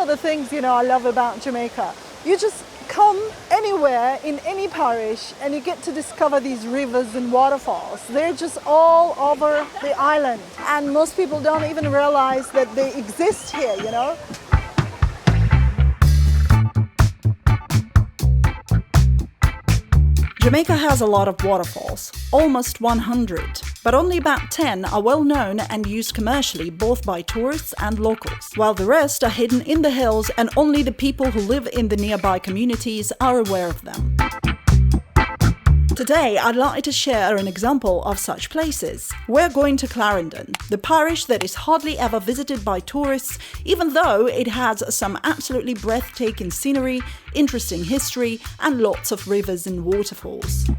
of the things, I love about Jamaica. You just come anywhere in any parish and you get to discover these rivers and waterfalls. They're just all over the island. And most people don't even realize that they exist here, Jamaica has a lot of waterfalls, almost 100, but only about 10 are well known and used commercially both by tourists and locals, while the rest are hidden in the hills and only the people who live in the nearby communities are aware of them. Today, I'd like to share an example of such places. We're going to Clarendon, the parish that is hardly ever visited by tourists, even though it has some absolutely breathtaking scenery, interesting history, and lots of rivers and waterfalls.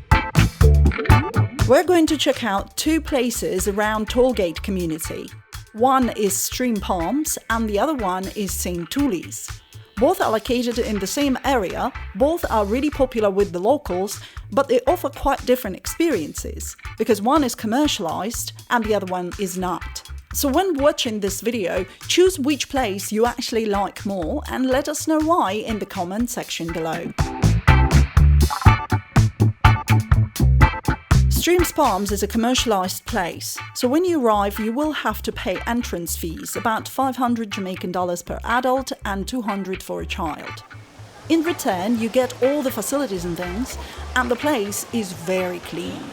We're going to check out two places around Tollgate community. One is Streamz Palms and the other one is St.Toolis. Both are located in the same area, both are really popular with the locals, but they offer quite different experiences, because one is commercialized and the other one is not. So when watching this video, choose which place you actually like more and let us know why in the comment section below. Streamz Palms is a commercialized place, so when you arrive you will have to pay entrance fees, about $500 Jamaican per adult and $200 for a child. In return, you get all the facilities and things, and the place is very clean.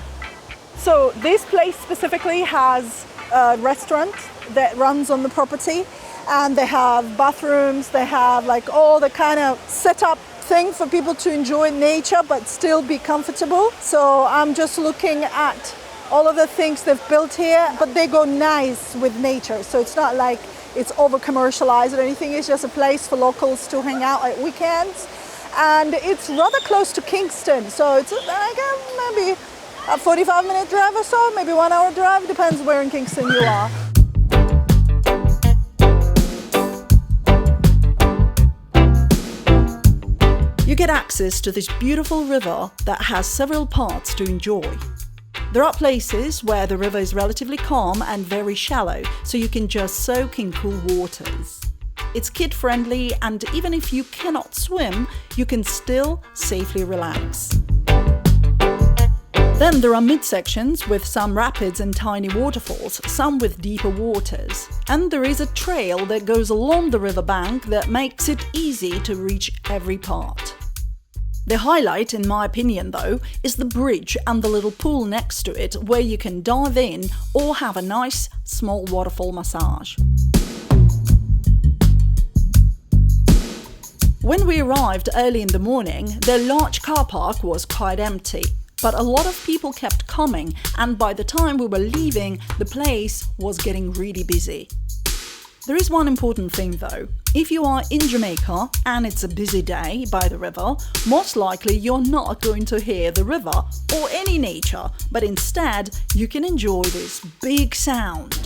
So this place specifically has a restaurant that runs on the property, and they have bathrooms, they have like all the kind of setup thing for people to enjoy nature but still be comfortable. So I'm just looking at all of the things they've built here, but they go nice with nature. So it's not like it's over commercialized or anything. It's just a place for locals to hang out at weekends. And it's rather close to Kingston. So it's like maybe a 45-minute drive or so, maybe 1 hour drive, depends where in Kingston you are. You get access to this beautiful river that has several parts to enjoy. There are places where the river is relatively calm and very shallow, so you can just soak in cool waters. It's kid-friendly, and even if you cannot swim, you can still safely relax. Then there are midsections with some rapids and tiny waterfalls, some with deeper waters. And there is a trail that goes along the riverbank that makes it easy to reach every part. The highlight, in my opinion though, is the bridge and the little pool next to it where you can dive in or have a nice small waterfall massage. When we arrived early in the morning, the large car park was quite empty. But a lot of people kept coming, and by the time we were leaving, the place was getting really busy. There is one important thing though. If you are in Jamaica and it's a busy day by the river, most likely you're not going to hear the river or any nature, but instead you can enjoy this big sound.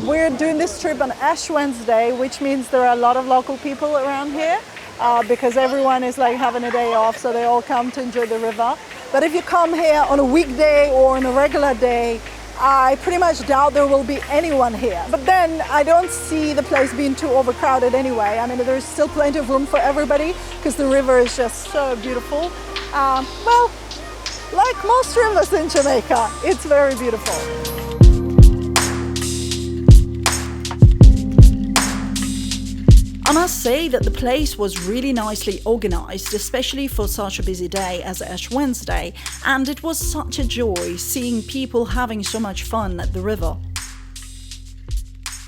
We're doing this trip on Ash Wednesday, which means there are a lot of local people around here because everyone is like having a day off, so they all come to enjoy the river. But if you come here on a weekday or on a regular day, I pretty much doubt there will be anyone here. But then I don't see the place being too overcrowded anyway. I mean, there's still plenty of room for everybody because the river is just so beautiful. Well, like most rivers in Jamaica, it's very beautiful. I must say that the place was really nicely organized, especially for such a busy day as Ash Wednesday, and it was such a joy seeing people having so much fun at the river.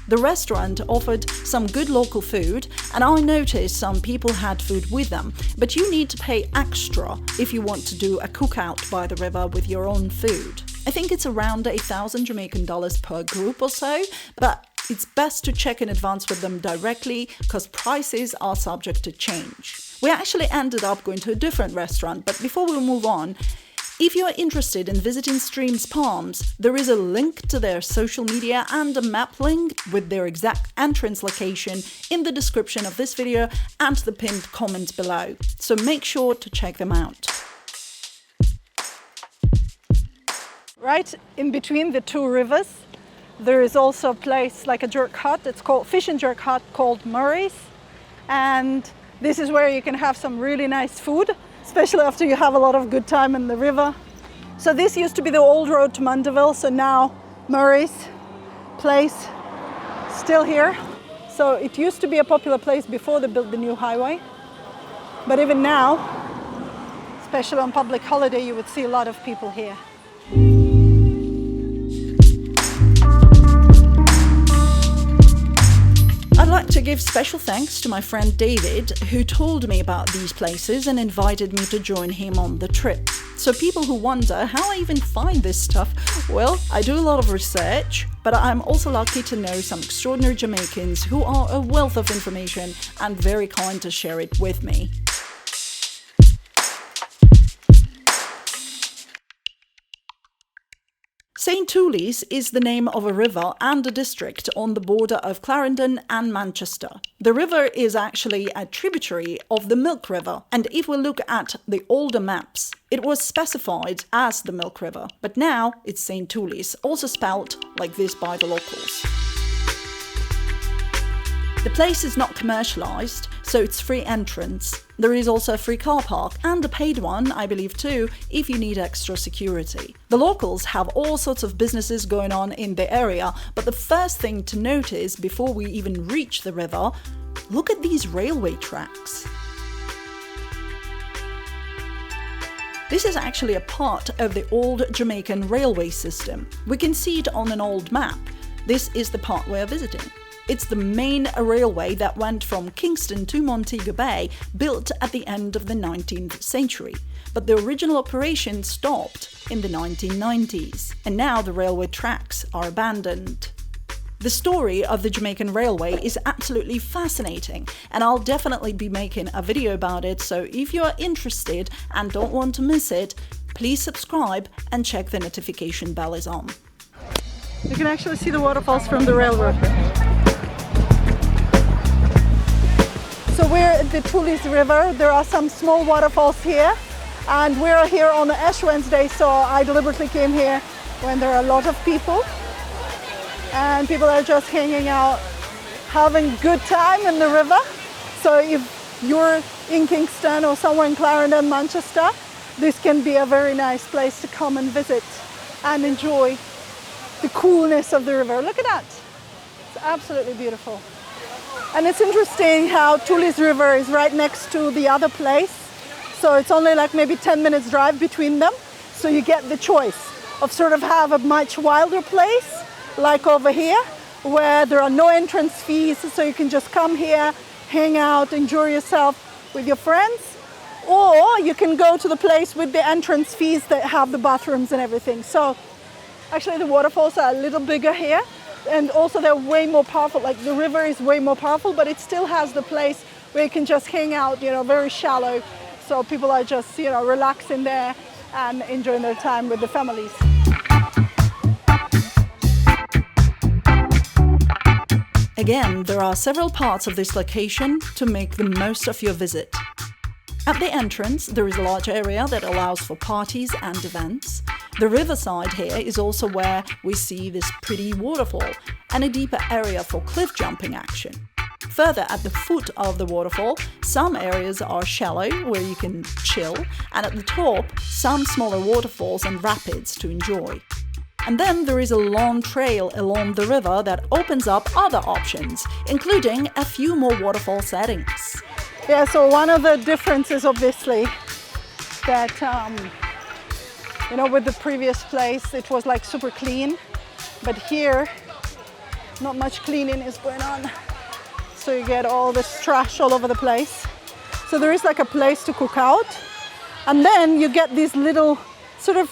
The restaurant offered some good local food, and I noticed some people had food with them, but you need to pay extra if you want to do a cookout by the river with your own food. I think it's around 8,000 Jamaican dollars per group or so, but it's best to check in advance with them directly because prices are subject to change. We actually ended up going to a different restaurant, but before we move on, If you're interested in visiting Streamz Palms, there is a link to their social media and a map link with their exact entrance location in the description of this video and the pinned comment below, so make sure to check them out. Right in between the two rivers, there is also a place like a jerk hut. It's called fish and jerk hut called Murray's, and this is where you can have some really nice food, especially after you have a lot of good time in the river. So this used to be the old road to Mandeville, so now Murray's place still here. So it used to be a popular place before they built the new highway, but even now, especially on public holiday, you would see a lot of people here. I'd like to give special thanks to my friend David, who told me about these places and invited me to join him on the trip. So people who wonder how I even find this stuff, well, I do a lot of research, but I'm also lucky to know some extraordinary Jamaicans who are a wealth of information and very kind to share it with me. St.Toolis is the name of a river and a district on the border of Clarendon and Manchester. The river is actually a tributary of the Milk River, and if we look at the older maps, it was specified as the Milk River, but now it's St.Toolis, also spelled like this by the locals. The place is not commercialized, so it's free entrance. There is also a free car park, and a paid one, I believe too, if you need extra security. The locals have all sorts of businesses going on in the area, but the first thing to notice before we even reach the river, look at these railway tracks. This is actually a part of the old Jamaican railway system. We can see it on an old map. This is the part we're visiting. It's the main railway that went from Kingston to Montego Bay, built at the end of the 19th century. But the original operation stopped in the 1990s, and now the railway tracks are abandoned. The story of the Jamaican Railway is absolutely fascinating, and I'll definitely be making a video about it, so if you're interested and don't want to miss it, please subscribe and check the notification bell is on. You can actually see the waterfalls from the railroad. So we're at the St.Toolies River. There are some small waterfalls here, and we're here on the Ash Wednesday, so I deliberately came here when there are a lot of people, and people are just hanging out, having a good time in the river. So if you're in Kingston or somewhere in Clarendon, Manchester, this can be a very nice place to come and visit and enjoy the coolness of the river. Look at that. It's absolutely beautiful. And it's interesting how St.Toolies River is right next to the other place. So it's only like maybe 10 minutes drive between them. So you get the choice of sort of have a much wilder place, like over here, where there are no entrance fees. So you can just come here, hang out, enjoy yourself with your friends. Or you can go to the place with the entrance fees that have the bathrooms and everything. So actually the waterfalls are a little bigger here. And also they're way more powerful, like the river is way more powerful, but it still has the place where you can just hang out, very shallow. So people are just, relaxing there and enjoying their time with the families. Again, there are several parts of this location to make the most of your visit. At the entrance, there is a large area that allows for parties and events. The riverside here is also where we see this pretty waterfall, and a deeper area for cliff jumping action. Further at the foot of the waterfall, some areas are shallow where you can chill, and at the top, some smaller waterfalls and rapids to enjoy. And then there is a long trail along the river that opens up other options, including a few more waterfall settings. Yeah, so one of the differences obviously that with the previous place, it was like super clean, but here, not much cleaning is going on. So you get all this trash all over the place. So there is like a place to cook out, and then you get these little, sort of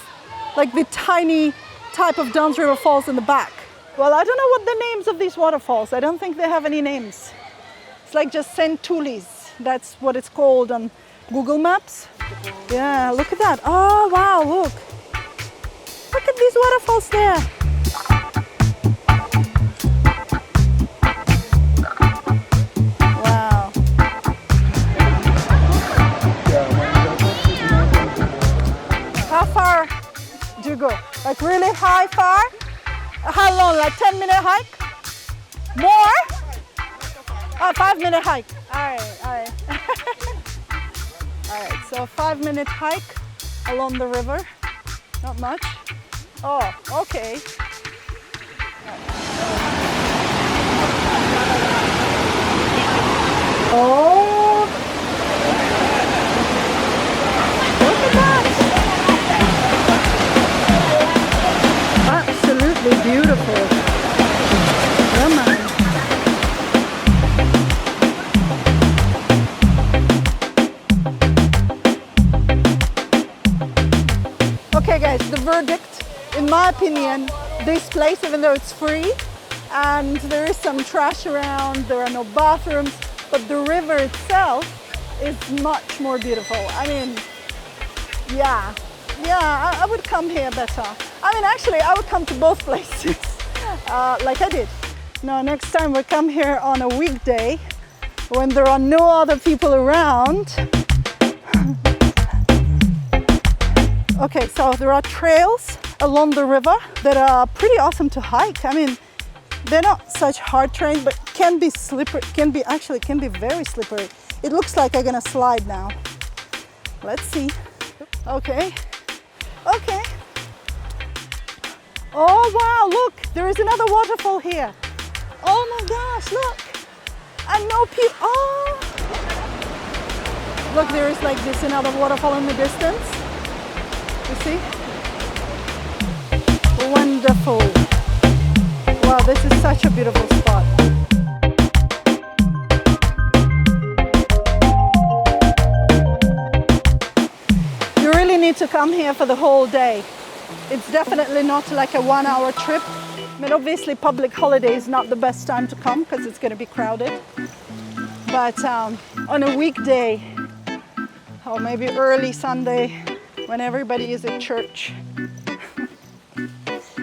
like the tiny type of Duns River Falls in the back. Well, I don't know what the names of these waterfalls. I don't think they have any names. It's like just St.Toolis. That's what it's called, and Google Maps. Yeah, look at that. Oh, wow, look. Look at these waterfalls there. Wow. How far do you go? Like really high, far? How long? Like 10-minute hike? More? 5-minute hike. All right, all right. All right, so 5-minute hike along the river. Not much. Oh, okay. Oh, look at that. Absolutely beautiful. Come on. Okay guys, the verdict, in my opinion, this place, even though it's free and there is some trash around, there are no bathrooms, but the river itself is much more beautiful. I mean, yeah, I would come here better. I mean, actually, I would come to both places, like I did. No, next time we come here on a weekday, when there are no other people around. Okay, so there are trails along the river that are pretty awesome to hike. I mean, they're not such hard terrain, but can be slippery, can be very slippery. It looks like I'm gonna slide now. Let's see. Okay. Okay. Oh wow, look, there is another waterfall here. Oh my gosh, look. And no people. Oh. Look, there is like this another waterfall in the distance. You see? Wonderful. Wow, this is such a beautiful spot. You really need to come here for the whole day. It's definitely not like a 1-hour trip. I mean, obviously public holiday is not the best time to come because it's going to be crowded. But on a weekday, or maybe early Sunday, when everybody is at church.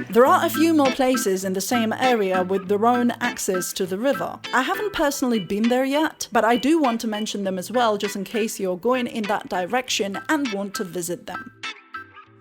There are a few more places in the same area with their own access to the river. I haven't personally been there yet, but I do want to mention them as well, just in case you're going in that direction and want to visit them.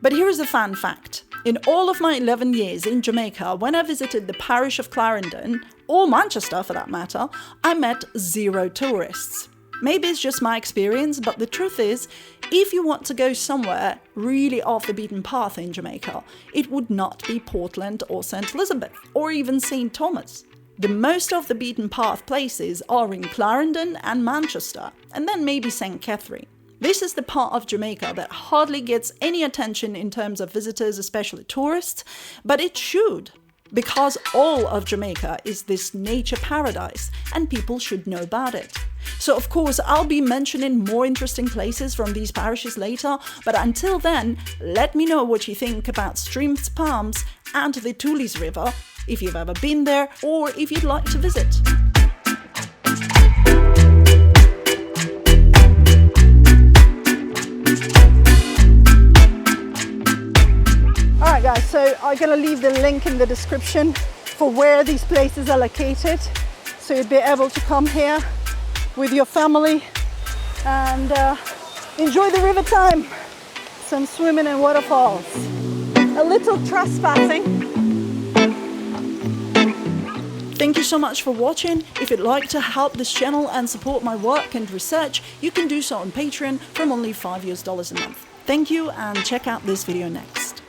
But here is a fun fact. In all of my 11 years in Jamaica, when I visited the parish of Clarendon, or Manchester for that matter, I met 0 tourists. Maybe it's just my experience, but the truth is, if you want to go somewhere really off the beaten path in Jamaica, it would not be Portland or St. Elizabeth, or even St. Thomas. The most of the beaten path places are in Clarendon and Manchester, and then maybe St. Catherine. This is the part of Jamaica that hardly gets any attention in terms of visitors, especially tourists, but it should. Because all of Jamaica is this nature paradise and people should know about it. So of course I'll be mentioning more interesting places from these parishes later, but until then, let me know what you think about Streamz Palms and the St.Toolies River, if you've ever been there or if you'd like to visit. Alright guys, so I'm gonna leave the link in the description for where these places are located, so you'd be able to come here with your family and enjoy the river time. Some swimming and waterfalls. A little trespassing. Thank you so much for watching. If you'd like to help this channel and support my work and research, you can do so on Patreon from only $5 a month. Thank you and check out this video next.